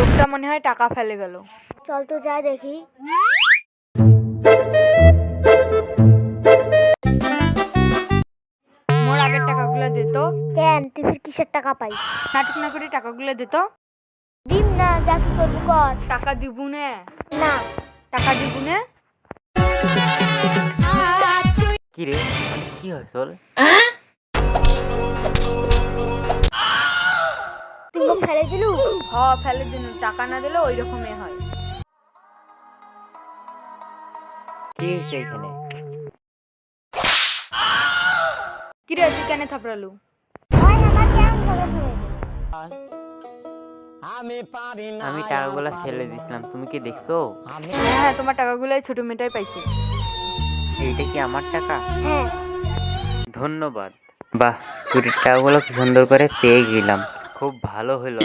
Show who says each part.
Speaker 1: লোকটা মনে হয় টাকা ফেলে গেল।
Speaker 2: চল তো যাই দেখি।
Speaker 1: মোর আগের টাকাগুলো দে তো।
Speaker 2: কেন তুই ফির কিসের টাকা পাই?
Speaker 1: নাটক না করে টাকাগুলো দে তো।
Speaker 2: দিম না, যা কি করবো কর।
Speaker 1: টাকা দিব না।
Speaker 2: না।
Speaker 1: টাকা দিব না।
Speaker 3: কি রে, কি হয় চল?
Speaker 2: তুই মোক ফেলে দিলু?
Speaker 1: হ ফেলে দিন, টাকা না দিলে ওই রকমই হয়।
Speaker 3: কি হয়েছে এখানে?
Speaker 1: কি রে তুই কেন থাপড়ালু?
Speaker 2: হয় আমার কেমন করে ফেলে দিল?
Speaker 3: আমি টাকাগুলো ফেলে দিছিলাম, তুমি কি দেখছো?
Speaker 1: হ্যাঁ হ্যাঁ, তোমার টাকাগুলো ছোট মেয়েটাই পাইছে।
Speaker 3: এইটা কি আমার টাকা?
Speaker 2: হ্যাঁ।
Speaker 3: ধন্যবাদ। বাহ, চুরির টাকাগুলো কি সুন্দর করে পেয়ে গেলাম, খুব ভালো হলো।